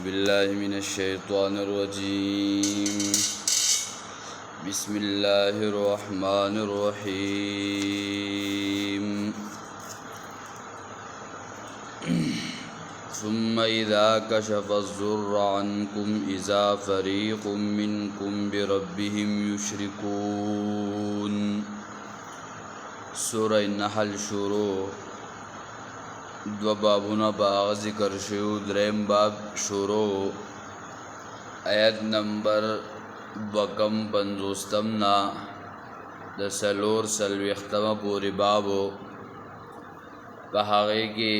بالله من الشيطان الرجيم. بسم الله الرحمن الرحيم. ثم إذا كشف الضر عنكم إذا فريق منكم بربهم يشركون. سورة النحل شروع. دو بابونا باغ ذکر شو. درم باب شروع آیت نمبر بکم پنزوستمنا د سلور سلویختم پوری بابو پہاگے کی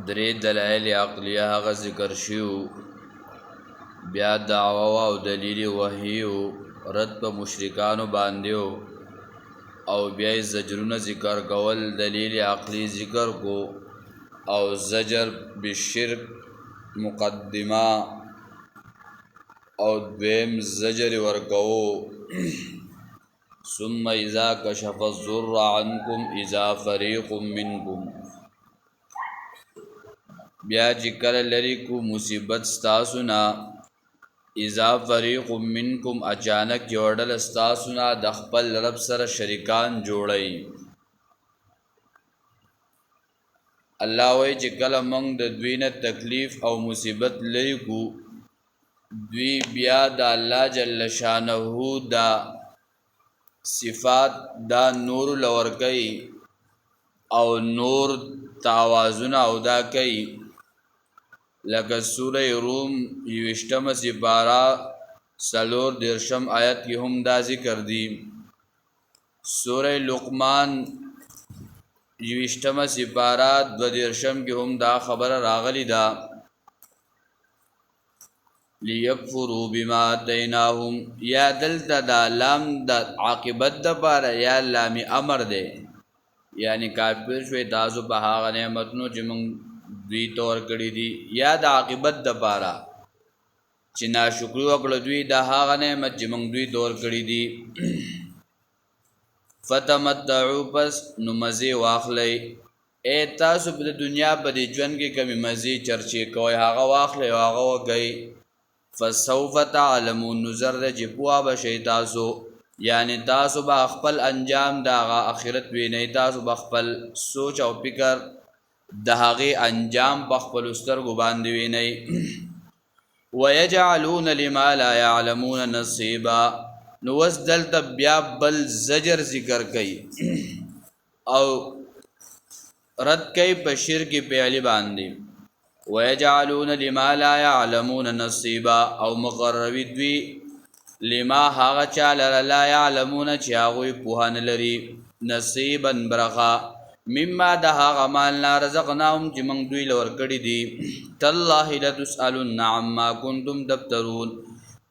درې دلائل عقلیه هغه ذکر شو. بیا دعوا او دلیل وحیو رد په مشرکانو باندې او بیا زجرونه ذکر کول. دلیل عقلی ذکر کو او زجر بالشرک مقدمه او دویم زجر ورکو. ثم اذا كشف الضر عنكم اذا فريق منكم. بیا جکر لری کو مصیبت ستاسونا اذا فریق منکم اچانک یوڑل ستاسونا دخپل رب سر شرکان جوڑی. اللہ وی چکل منگ د دوین تکلیف او مصیبت لری کو دوی بیا دا اللہ جل شانہو دا صفات دا نور لور کئی او نور تعوازن او دا کئی. لکه سورہ روم یوشتم سپارہ سلور درشم آیت کی ہم دا ذکر دی. سورہ لقمان یوشتم سپارہ دو درشم کی ہم دا خبر راغلی دا. لیکفروا بما آتیناہم. یا دلتا دا لام دا عاقبت دا پارا یا لام امر دے، یعنی کافر شوی تاسو په هغه نعمتونو چې موږ دوی تور کړي دي، یا د عاقبت د پاره چې ناشکري وکړه دوی د هغه نعمت چې موږ دوی تور کړي دي. فتمتعوا، پس نو مزې واخلئ. ای تاسو په دنیا په دې ژوند کې کمی مزې چرچې کوئ، هغه واخلئ او هغه وکئ. فسوف تعلمون، نو زر ده چې پوه به شئ تاسو، یعنی تاسو با خپل انجام دا غا آخرت وینئ. تاسو با خپل سوچ او فکر دا غی انجام با خپل سترګو باندې وینئ. ويجعلون لما لا يعلمون نصیبا. نو وس دلته بیا بل زجر ذکر کئ او رد کئ په شرک فعلی باندې. ويجعلون لما لا يعلمون نصیبا، او مقرروی دوی لما هاغا چالا لا يعلمون چی آغوی پوهان لری نصیبا برخا مما دا هاغا مالنا رزقناهم چی منگ دوی لور کردی دی. تاللہ لتسألن عما کنتم تبترون.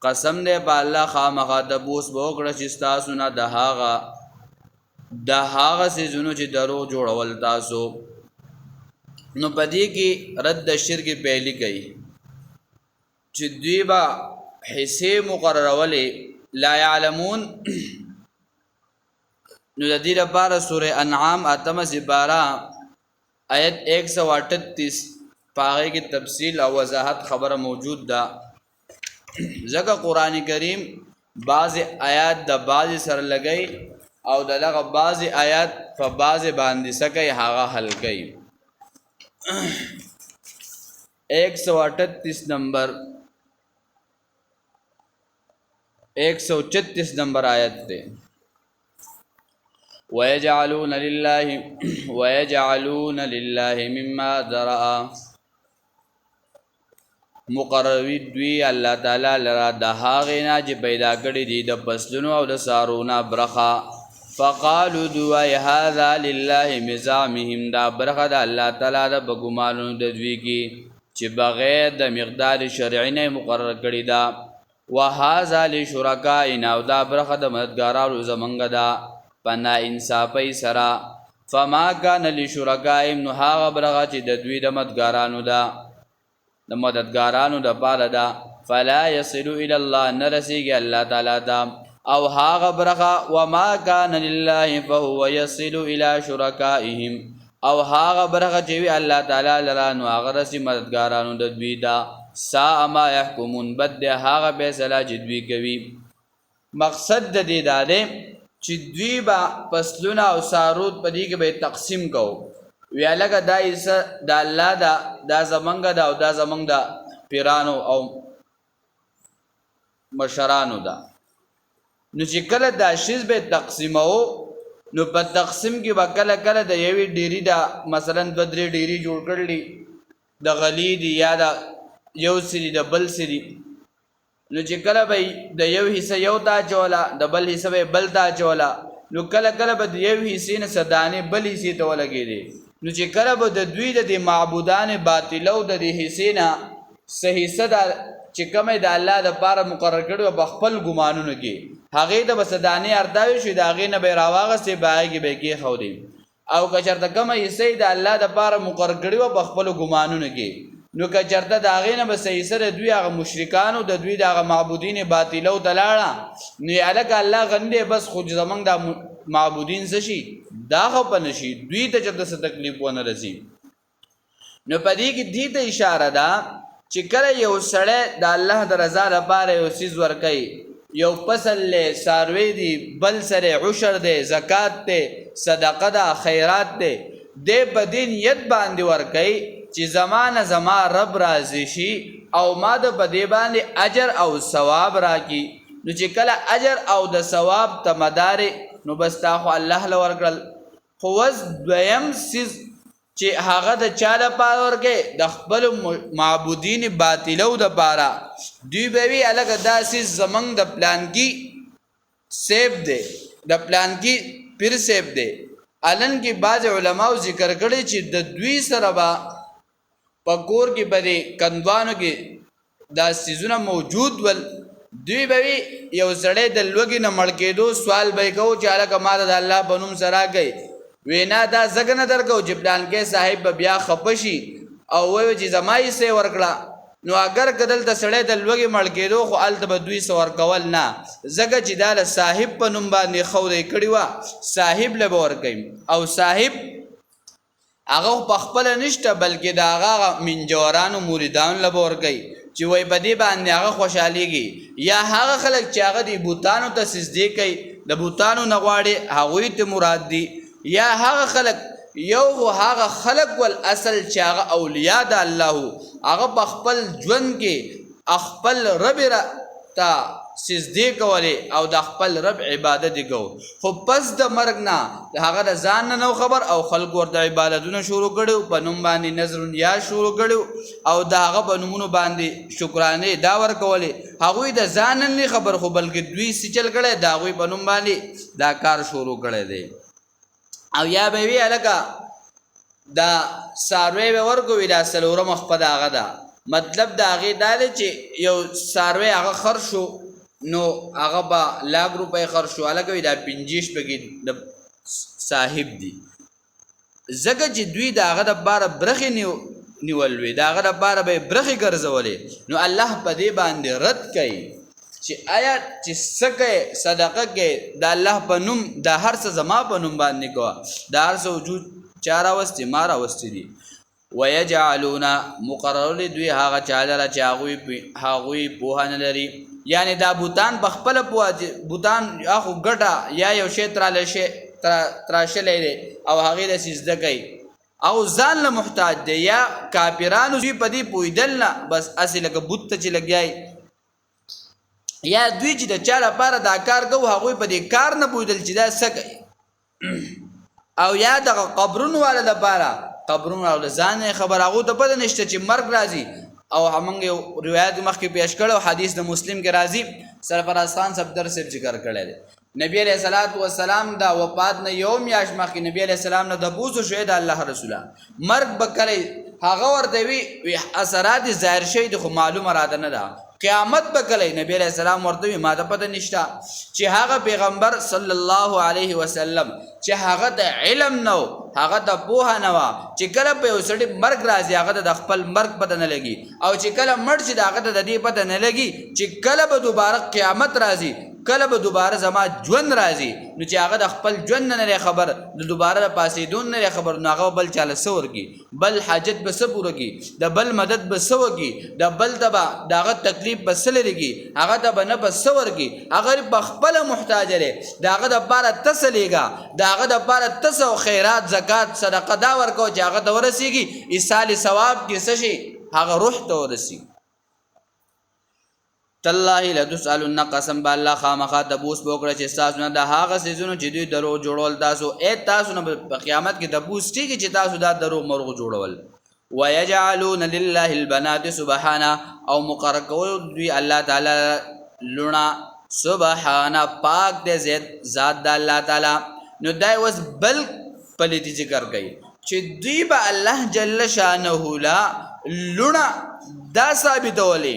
قسم دے پا اللہ خامخا تبوس بوکڑا چستاسونا دا هاغا سیزنو چی درو جوڑول تاسو. نو پدی کی رد شرک پہلی کئی چی دوی با حصے مقرر ولی لا يعلمون. نو دا دیر پارا سورہ انعام اتم سپارہ آیت 138 پاغے کی تفصیل او وضاحت خبر موجود دا. ذکر قرآن کریم بعض آیات دا بعض سر لگئی او دا لغا بعض آیات فا بعض باندی سکئی حاغا حل کئی. 138 نمبر 136 نمبر آیت تے. وَيَجْعَلُونَ لِلَّهِ مِمَّا ذَرَأَ. مقرروی دوی اللہ تعالی لرا دا هاغینا چی پیدا کردی دی دا پسلنو او دا سارونا برخا. فقالو دوائی هذا للہ مزامهم. دا برخا دا اللہ تعالی دا بگمانو دا دوی کی چی بغیر دا مقدار شرعین مقرر کردی دا. وَهَذَا لِشُرَكَائِنَا. او دا برخه د مددګارانو زمونږ دا پنا انصافی سرا. فما کان لشرکائهم. نو هغه برخه چې د دوی د مددګارانو دا د مددګارانو د پاره دا. فلا يصل الى الله. نرسیږي الله تعالی دا. او هغه برخه وما کان لله فهو يصل الى شرکائهم. او هغه برخه چې وی الله تعالی لرا نو هغه رسي مددګارانو د دوی دا سا ما يحكمون بد هغه فیصله چې دوی کوي. مقصد د دې دا دی چې دوی با فصلونه او سارود په دې کې به تقسیم کوو وی لکه دا ایسا دا الله دا زمنګ دا او دا زمنګ دا پیرانو او مشرانو دا. نو چې کله دا شیز به تقسیمو نو په تقسیم کې به کله کله د یوې ډیری دا مثلا 2-3 ډیری جوړ کړلی د غلی دی یا د یو سری د بل سری. نو چې کله به د یو حصہ یو تا چولا د بل حصہ به بل تا چولا نو کله کله به د یو حصے نه صدانه بل حصے ته ولګېدي. نو چې کله به د دوی د معبودان باطلو د دې حصے نه صحیح صدا چې کومه د الله د پاره مقرر کړو په خپل ګمانونو کې هغه د بسدانه ارداوي شو د هغه نه به راواغه سي باغي به کې خو دي او که چرته کومه حصے د الله د پاره مقرر کړو په خپل ګمانونو کې نو که چرته د هغه نه به صحیح سره دوی هغه مشرکانو د دوی د هغه معبودین باطلو دلاړه نو الک الله غنده بس خو زمنګ د معبودین شي دا خو پنشي دوی ته چرته تکلیف ونه رسي. نو پدې کې دې ته اشاره ده چې کله یو سړی د الله د رضا لپاره یو سیز ورکوي یو فصل له ساروی دی بل سره عشر دی زکات دی صدقه ده خیرات دی د بدین ید باندې ورکوي چې زمانه زما رب راضي شي او ما د بدی باندې اجر او ثواب راکي. نو چې کله اجر او د ثواب ته مدار نو بس تا خو الله لور کړل. خو وز دویم سیز چې هغه د چا لپاره ورکې د خپل معبودین باطلو د پاره دوی به وی الګ داسې زمنګ د پلان کې سیب دی د پلان کې پیر سیب دی. الن کې بعض علماو ذکر کړي چې د دوی سره با پکور کې بده کندوانو کې دا سيزونه موجود ول دوی به یو سړی د لوګي نه مړ کېدو سوال به کو چې الګ ما د الله بنوم سره گئی وینا دا زګنه درکو چې پلان کې صاحب بیا خپشي او وای چې زمای سي ورکړه نو اگر کدل ته سړی د لوګي مړ کېدو خو الته به دوی سور کول نه زګه چې دا صاحب په نوم باندې خو دې کړی وا صاحب له ور کوي او صاحب هغه په خپل نشته بلکې دا هغه منجورانو مریدان له ور کوي چې وای په دې باندې هغه خوشاليږي یا هغه خلک چې هغه دی بوتانو ته سجدي کوي د بوتانو نغواړي هغه ته مراد دي یا هغه خلق یو هغه خلق ول اصل چې هغه اولیاء د الله هغه په خپل ژوند کې خپل رب را تا سجدي کوي او د خپل رب عبادت کوي. خو پس د مرګ نه هغه د ځان نه خبر او خلق ورته عبادتونه شروع کړو په نوم باندې نظر یا شروع کړو او دا هغه په نومونو باندې شکرانه دا ور کولې هغه د ځان نه خبر خو بلکې دوی سچل کړي دا غوي په نوم باندې دا کار شروع کړي دي. او یا به وی الګه دا ساروی به ورکو وی دا سلوره مخپد هغه دا مطلب دا هغه دا چې یو ساروی هغه خرشو نو هغه با لاګ روپے خرشو الګه وی دا 50 بګی د صاحب دی زګه چې دوی دا هغه د بار برخي نیول وی دا هغه د بار به برخي ګرځولې نو الله په دې باندې رد کوي چې آیا چې سکه صدقه کې د الله په نوم د هر څه زما په نوم باندې کوه د هر څه وجود چاره واستي مارا واستي دي. ويجعلون مقرر دوی هغه چاله چې هغه په نه لري یعنی دا بوتان بخپل په بوتان اخو ګټه یا یو شی تراله شی تراشلې او هغه د سجده کوي او ځان له محتاج دی یا کافرانو دوی په دې پویدل نه بس اصله کې بوت ته لګیای یا دوی چې د چا لپاره دا کار کوي هغه په دې کار نه پویدل چې دا سکه او یا د قبرونو والا لپاره قبرونو او ځان خبر هغه ته پته نشته چې مرګ راځي او همغه روایت مخکې پیش کړو حدیث د مسلم کې راځي سرفراز خان صفدر سے ذکر کړل نبی علیہ الصلوۃ والسلام دا وفات نه یوم یاش مخکې نبی علیہ السلام نه د بوزو شهید الله رسوله مرګ بکلی هغه ورته وی اثرات ظاهر شي د معلومه راده نه ده قیامت بکلی نبی علیہ السلام ورته ما ته پته نشته چې هغه پیغمبر صلی الله علیه وسلم چې هغه د علم نو هغه د پوهه نو چې کله په وسړي مرګ راځي هغه د خپل مرګ پته نه لګي او چې کله مړ شي هغه د دې پته نه لګي چې کله به دوباره قیامت راځي کله به دوباره زما ژوند راځي نو چې هغه د خپل ژوند نه خبر د دوباره د پاسېدون نه خبر نو هغه بل چاله څه ورکي بل حاجت به څه پوره کړي د بل مدد به څه وکړي د بل ته به د هغه تکلیف به څه لرې کړي هغه ته به نه به څه ورکړي هغه په خپله محتاج دی د هغه دپاره ته څه لیږه د هغه دپاره ته څه خیرات زکات صدقه دا ورکوه چې هغه ته ورسېږي ایصال ثواب کې څه شي هغه روح ته ورسېږي تالله لتسألن قسم بالله خامخا تبوس وکړه چې ستاسو نه د هغه څیزونو چې دوی دروغ جوړول تاسو نه په قیامت کې تبوس کېږي چې تاسو دا دروغ مرغ جوړول ويجعلون لله البنات سبحانه او مقرر کول دوی الله تعالی لونه سبحانه پاک دې ذات د الله تعالی نو دای وس بل پلیتی ذکر کوي چې دوی به الله جل شانه لا لونه دا ثابتولې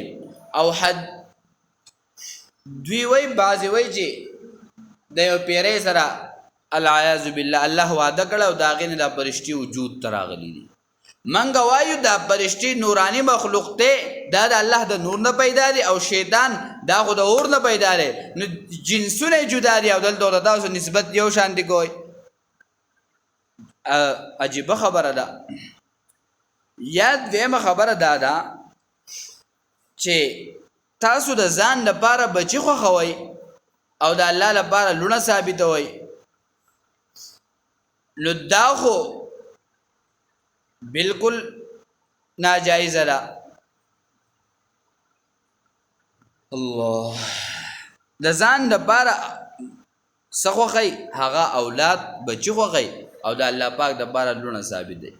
او حد دوی وی بعضی وی چې د یو پیری سره العیاذ بالله الله وعده کړه او د هغې نه دا فرشتي وجود ته راغلي دي منګه وایو دا فرشتي نوراني مخلوق دی دا د الله د نور نه پیدا دي او شیطان دا خو د اور نه پیدا دی نو جنسونه جدا دي او دلته تاسو نسبت یو شان دي کوئ عجیبه خبره ده یا دویمه خبره دا ده چې تاسو د ځان لپاره بچی خوښوئ او د الله لپاره لونه ثابتوئ نو دا خو بالکل ناجایزه ده الله د ځان لپاره څه خوښئ هغه اولاد بچی خوښئ او د الله پاک لپاره لونه ثابت دی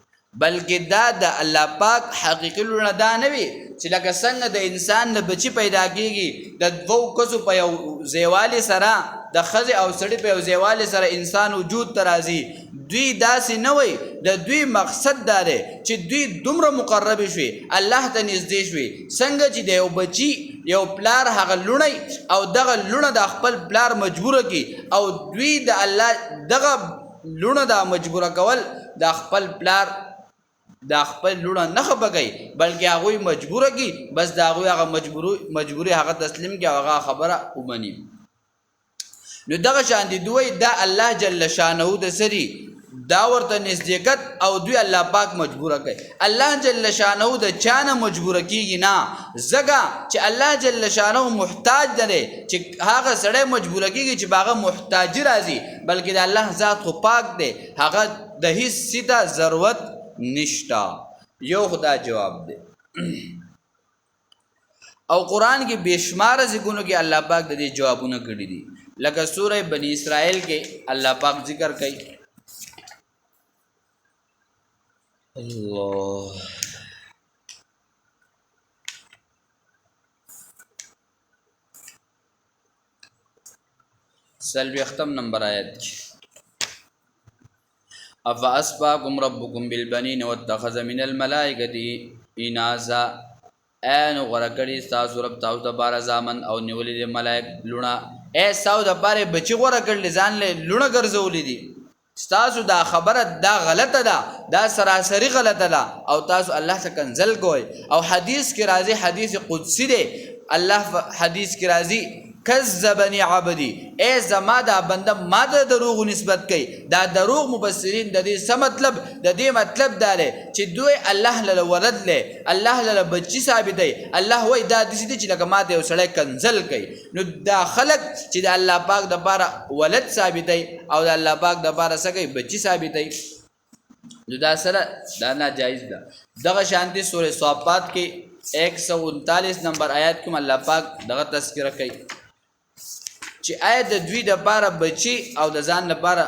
بلکې دا د الله پاک حقیقي لونه دا نه وي چې لکه څنګه د انسان نه بچی پیدا کېږي د دوو کسو په یو ځایوالي سره د ښځې او سړي په یو ځایوالي سره انسان وجود ته راځي دوی داسې نه وي د دوی مقصد دا دی چې دوی دومره مقربې شوي الله ته نږدې شوي څنګه چې د یو بچي یو پلار هغه لوڼی او دغه لوڼه د خپل پلار مجبوره کړي او دوی د الله دغه لوڼه دا مجبوره کول د خپل پلار دا خپل لوڼه نه خفه کوي بلکې هغوی مجبوره کړي بس د هغوی هغه مجبوري هغه تسلیم کړي او هغه خبره ومني نو دغه شان دي دوی دا الله جل شانه د سری دا ورته نزدېکت او دوی الله پاک مجبوره کوي الله جل شانه د چانه مجبوره کیږي نه ځکه چې الله جل شانه محتاج دی چې هغه سړی مجبوره کیږي چې هغه محتاج راځي بلکې د الله ذات خو پاک دی هغه د هیڅ سیده ضرورت نشتا یو خدا جواب دی او قرآن کې بشمار ذکرونو کې الله پاک د دې جوابونه کړي دي لکه سوره بنی اسرائیل کې الله پاک ذکر کوي الله سلوی ختم نمبر آیت افاسباکم ربکم بالبنین واتخذ من الملائکة اناثا این غرکڑی ستاسو رب تاسو د بار زامن او نیولی د ملائک لونا اے ساو د بار بچی غرکڑ ځان له لونا ګرځولې دي ستاسو دا خبره دا غلطه ده دا سراسری غلطه ده او تاسو الله څخه کنزل کوئ او حدیث کې راځي حدیث قدسی دی الله حدیث کې راځي کذبنی عبدی اے زما دا بنده ما د دروغ نسبت کوي دا دروغ مفسرین د دې څه مطلب د دې مطلب دا دی چې دوی الله له ولد له الله له بچی ثابتوي الله وای دا د دې چې لکه ما ته یو سړی کنزل کوي نو دا خلق چې د الله پاک د لپاره ولد ثابتوي او د الله پاک د لپاره څه کوي بچی ثابتوي نو دا سره دا ناجایز ده دغه شانتي سورې صافات کې 139 نمبر آیات کې الله پاک دغه تذکرہ کوي چې آیت د دوی د لپاره بچی او د ځان لپاره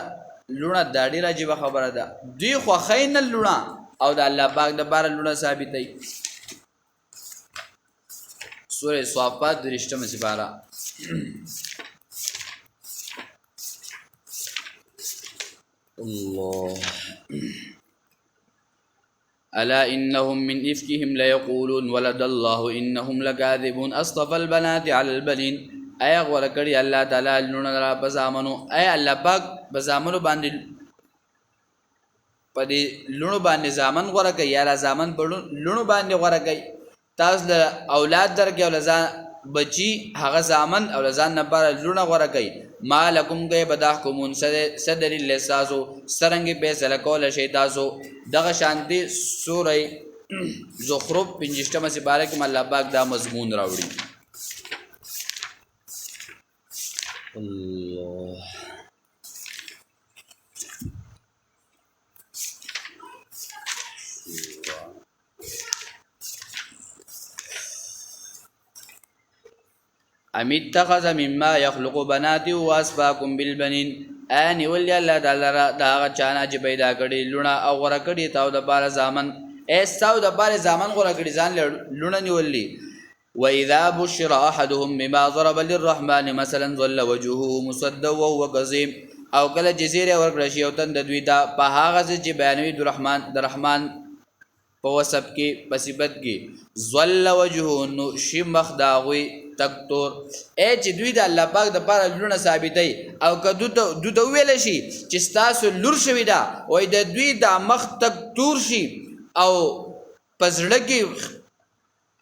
لونه دا ډېره عجیبه خبره ده دوی خوښوي نه لونه او د الله پاک د لپاره لونه ثابتوي سورې صافات 30 سپاره الله الا انهم من افكهم ليقولون ولد الله انهم لكاذبون اصطفى البنات على البنين اي غورکړي الله تعالی لونه را بزامنو اي الله پاک بزامنو باندې پدې لونو باندې زامن غورکړي یا زامن په لونو باندې غورکړي تاسو له اولاد درکې او بچی هغه زامن او ځان نه بار لونه غوړه کوي مالکم گئے بدحکمون صدر لساسو سرنګ فیصله کول شي تاسو دغه شانتي سوره زخرف 15 سپاره کې الله پاک دا مضمون راوړي الله ام اتخذ مما يخلق بنات واسفاكم بالبنين ان ولي الله تعالی دا چانا چې پیدا کړي لونه او غره کړي تاو د بار زامن ایساو د بار زامن غره کړي ځان لونه نیولي واذا بشر احدهم بما ضرب للرحمن مثلا ظل وجهه مسودا وهو كظيم او کله جزیره ورکړي شي او تند دوی دا په هغه چې بیانوي د رحمان په وسب کې پسیبت کې ظل وجهه نو شي مخ داوي تکتور اے چې دوی د الله پاک د پاره لونه ثابتای او کدو د ویل شي چې تاسو لور شوی دا وای د دوی د مخ تکتور شي او پزړه کې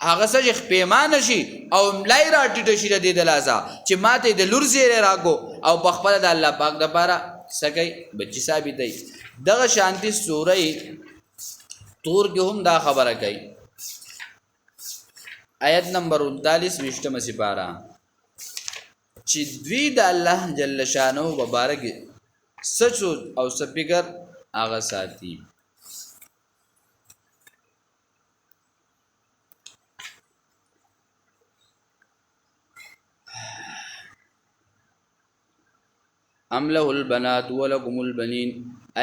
هغه سجخ پیمانه شي او ملای راټیټ شي د دې د لازا چې ماته د لور زیره راکو او په خپل د الله پاک د پاره سګي بچی ثابتای دغه شانتی سوره تور کې هم دا خبره کوي آیت نمبر 39 وشتمه سپاره چې دوی د الله جل شانه مبارک سچ او سپیګر هغه ساتي ام له البنات ولکم البنین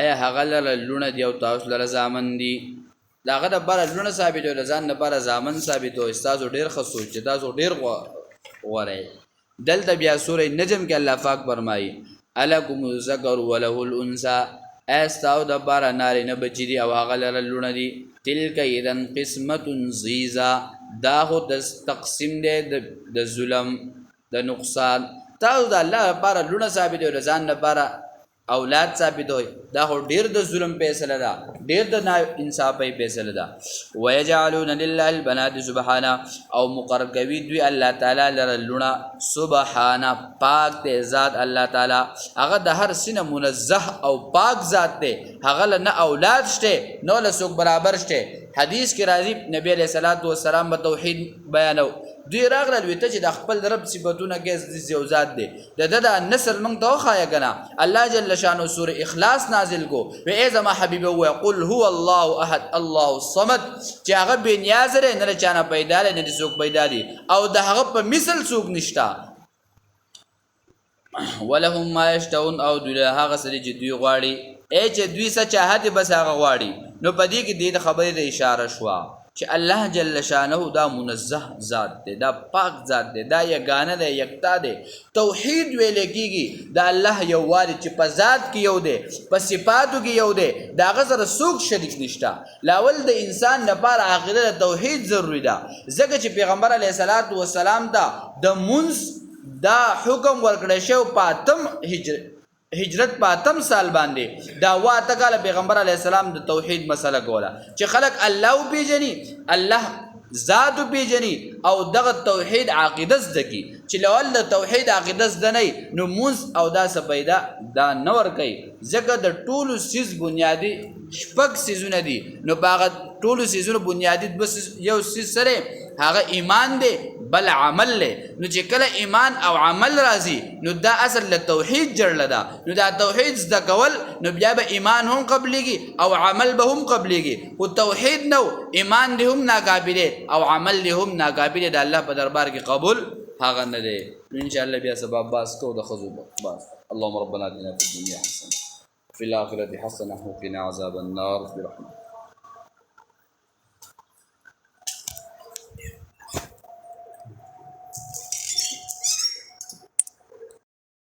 ایا هغه لونه دی او تاسو لره زامن دي داغه د بار لونه ثابت او ځان نه بار زامن ثابت او استاد ډیر خصوص چې تاسو ډیر غوړی دلته بیا سوره نجم کې الله پاک فرمایي الکم الذکر وله الانثى استاو د بار نارینه بچی دی او هغه لونه دي تلک اذن قسمت ضیزا دا هو د تقسیم دی د ظلم د نقصان تاسو د الله لپاره لونه ثابت او ځان لپاره اولاد ثابت وي دا هو ډیر د ظلم فیصله ده ډیر د انصافي فیصله ده ويجعلون لله البنات سبحانه او مقرر کوي دوی الله تعالی لره لونه سبحانه پاک ته ذات الله تعالی هغه د هر سینه منزه او پاک ذات ده هغه نه اولاد شته نو له څوک برابر شته حدیث کې راځي نبی علیہ الصلوۃ والسلام په توحید بیانو دوی راغله ویته چې د خپل رب صفاتونه کې یو ذات دی د نسل موږ ته خایا کنه الله جل شانو سوره اخلاص نازل کو و ای زما حبیب و قل هو الله احد الله الصمد چې هغه بے نیاز لري نه چانه پیدا لري نه څوک پیدا دي او د هغه په مثل څوک نشتا ولهم ما یشتون او دوی هغه سره چې دوی غواړي ای چې دوی څه چاهت بس هغه غواړي نو پدې کې د خبرې د اشاره شوا چې الله جل شانه دا منزه ذات دی دا پاک ذات دی دا یگانه دی یکتا دی توحید ویل کېږي دا الله یو واري چې په ذات کې یو دی په صفاتو کې یو دی دا غزر سوق شریک نشته لاول د انسان لپاره عقیده توحید ضروری ده ځکه چې پیغمبر علیه الصلاۃ والسلام دا د منځ دا حکم ورکړی شو پاتم هجرت پاتم سال باندې دا واته کاله پیغمبر علی السلام د توحید مسله کوله چې خلق الله پیژني الله ذات پیژني او دغه توحید عقیده زدکی چې لول د توحید عقیده زدنی نو مونږ او دا سپیدا دا نور کوي ځکه د ټولو سیز بنیادی شپږ سیزونه دي نو باغ ټولو سیزونه بنیادی بس یو سیز سره هغه ایمان دی بل عمل له نو چې کله ایمان او عمل راځي نو دا اصل له توحید جوړل ده نو دا توحید زده کول نو بیا به ایمان هم قبليږي او عمل به هم قبليږي او توحید نو ایمان دې هم ناقابله او عمل دې هم ناقابله د الله په دربار کې قبول هغه نه دی ان شاء الله بیا سبب باس کو د خذو باس اللهم ربنا اتنا في الدنيا حسنه وفي الاخره حسنه وقنا عذاب النار برحمتك